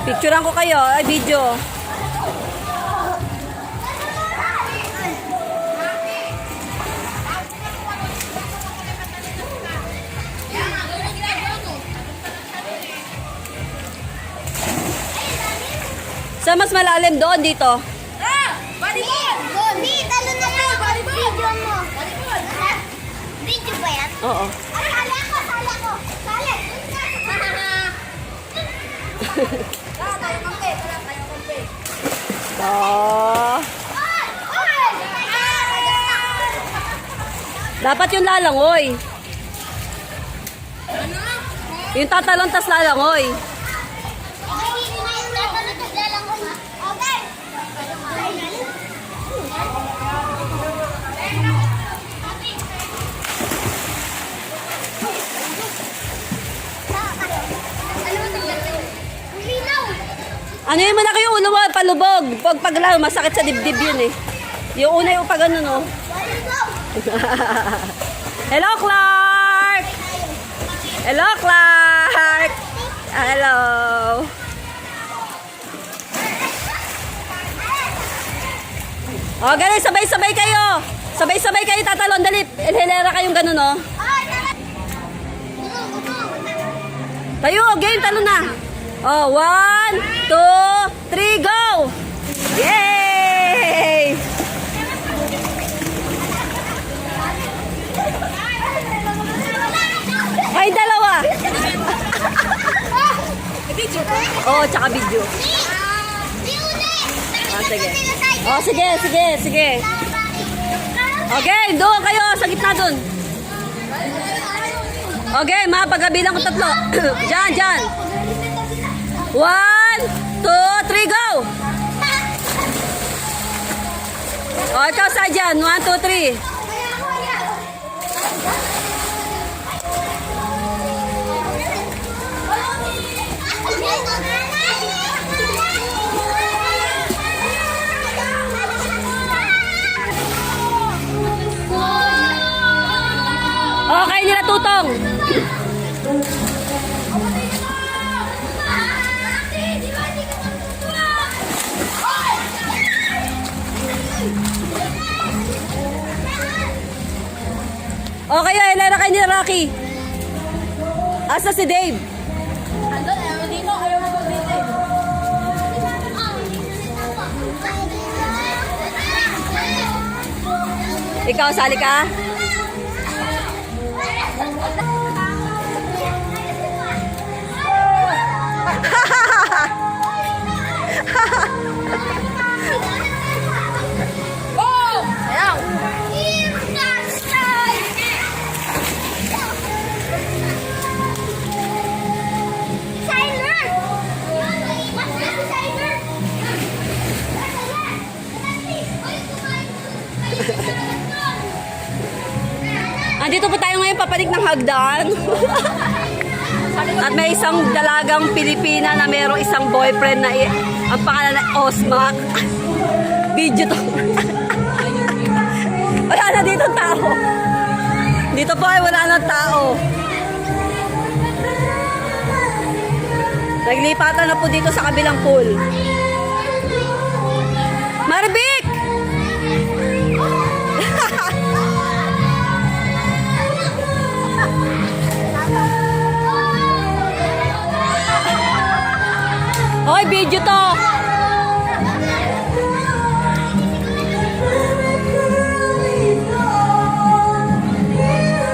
Picturean ko kayo. Ay, video. Sa mas malalim doon dito. Volleyball! Talo na mo! Video mo! Volleyball! Video ba yan? Oo. Sali ako! Sali ako! Sali! Tayo kampe! Tayo kampe! Oh. Dapat yung lalangoy. Yung tatalon tas lalangoy. Ano yun mo na kayo ulo mo, palubog. Pag paglaro, masakit sa dibdib yun eh. Yung una yung pag ano no. Hello, Clark! Hello, Clark! Hello! O, ganun, sabay-sabay kayo. Sabay-sabay kayo tatalon. Dali, hilera kayong ganun, no? Tayo, game, talon na. Oh, 1, 2, 3, go! Yay! Ay, dalawa. Oh, tsaka video. Ah, sige. Oh, sige, sige, sige. Okay, doon kayo, sa gitna doon. Okay, mapagabilang ko tatlo. Diyan, diyan. 1, 2, 3, go! O, ikaw sa dyan. 1, 2, 3. Okay, nila tutong. Okay, Elena kay ni Rocky. Asa si Dave? Andun, ayaw dito. Ayaw mo dito. Ikaw, sali ka? Oh! Ayaw! Andito po tayo ngayon papanik ng hagdan. At may isang dalagang Pilipina na mayroong isang boyfriend na ang pangalan na Osmac. Video to. Wala na dito tao. Dito po ay wala na tao. Naglipatan na po dito sa kabilang pool. Maribik! Hoy, video to.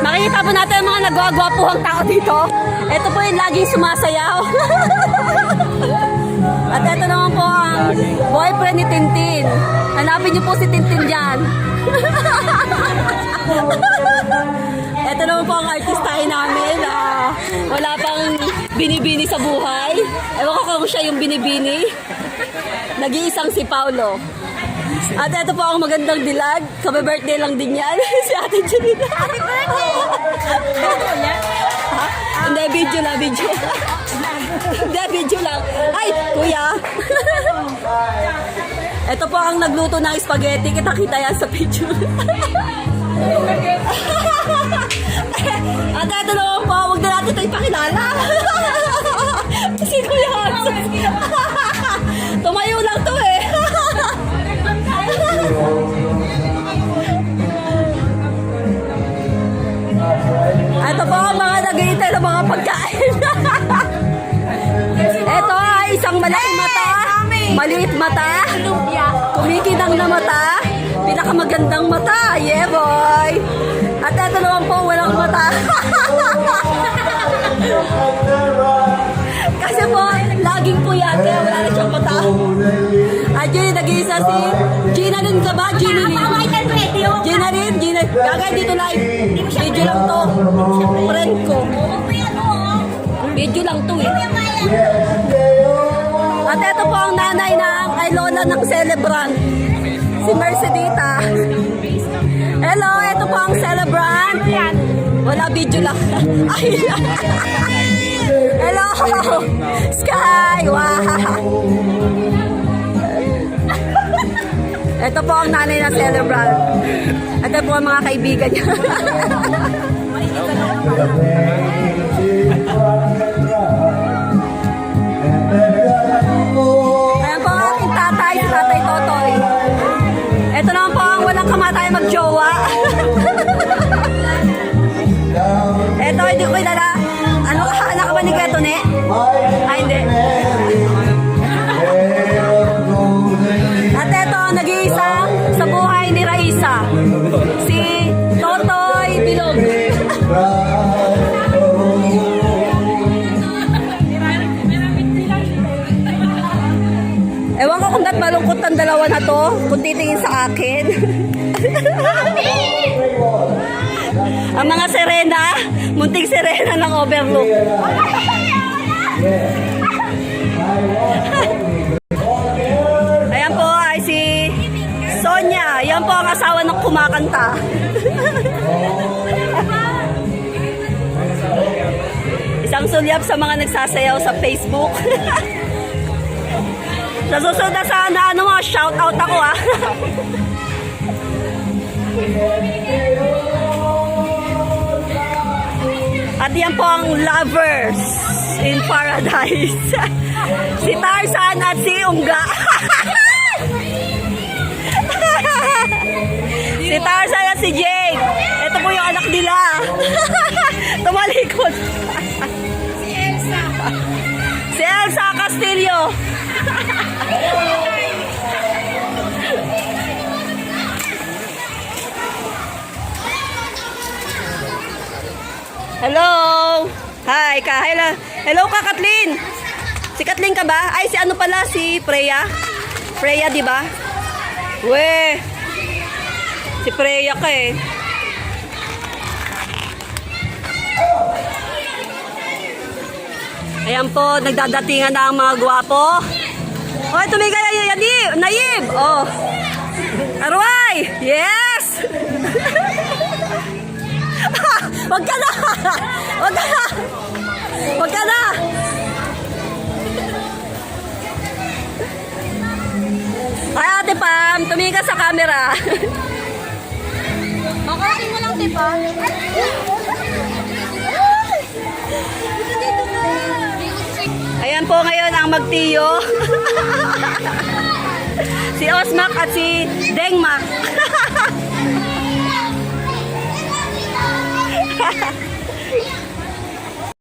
Makikita po natin ang mga nagwagwapuhang tao dito. Ito po yung laging sumasayaw. At ito naman po ang boyfriend ni Tintin. Hanapin niyo po si Tintin dyan. Ito naman po ang artistahin namin. Wala pang binibini sa buhay. Ewan ko kung siya yung binibini. Nag-iisang si Paulo. At ito po ang magandang dilag. Kabe-birthday lang din yan. Si Ate Janina. Happy birthday! Hindi, video lang, video. Hindi, video lang. Ay, kuya. Ito po ang nagluto ng spaghetti. Kita-kita yan sa picture. At ito naman po, huwag na natin ito ipakilala. Sino yan? Maliit mata. Kumikinang na mata. Pinakamagandang mata. Yeah, boy. At ito naman po, walang mata. Kasi po, laging puyat. Kaya wala na siyang mata. At yun, nag-iisa si Gina din ka ba? Gina din. Gina din. Gina. Gagay dito live. Video lang to. Friend ko. Video lang to eh. At ito po ang nanay ng ay lola ng celebrant. Si Mercedita. Hello, ito po ang celebrant. Wala video lang. Ay. Hello. Sky. Wow. Ito po ang nanay ng celebrant. Ito po ang mga kaibigan niya. Ayan po ang aking tatay, si Tatay Totoy. Ito naman po ang walang kamatay mag-jowa. Ito, hindi ko kilala. Ano ka? Anak ka ba ni Getone? Ay, hindi. At ito, nag-iisang sa buhay ni Raisa. Si Totoy Bilog. Ewan ko kung ba't malungkot ang dalawa na to, kung titingin sa akin. Ang mga sirena, munting sirena ng overlook. Ayan po ay si Sonia. Yan po ang asawa ng kumakanta. Isang sulyap sa mga nagsasayaw sa Facebook. Sa susunod na sana, shout out ako ah. At yan po ang lovers in paradise. Si Tarzan at si Unga. Si Tarzan at si Jade. Ito po yung anak nila. Tumalikod. Si Elsa. Si Elsa Castillo. Hello. Hi, ka. Hello. Hello ka, Kathleen. Si Kathleen ka ba? Ay, si ano pala? Si Freya. Freya, di ba? We. Si Freya ka eh. Ayan po, nagdadatingan na ang mga gwapo. Hoy, tumigay na Nayib. Oh. Arway. Yes. Wag ka na. Wag ka na. Wag ka na. Ay, Ate Pam, tumingin ka sa camera. Makating mo lang, diba? Dito ka. Ayan po ngayon ang magtiyo. Si Osmak at si Dengmak.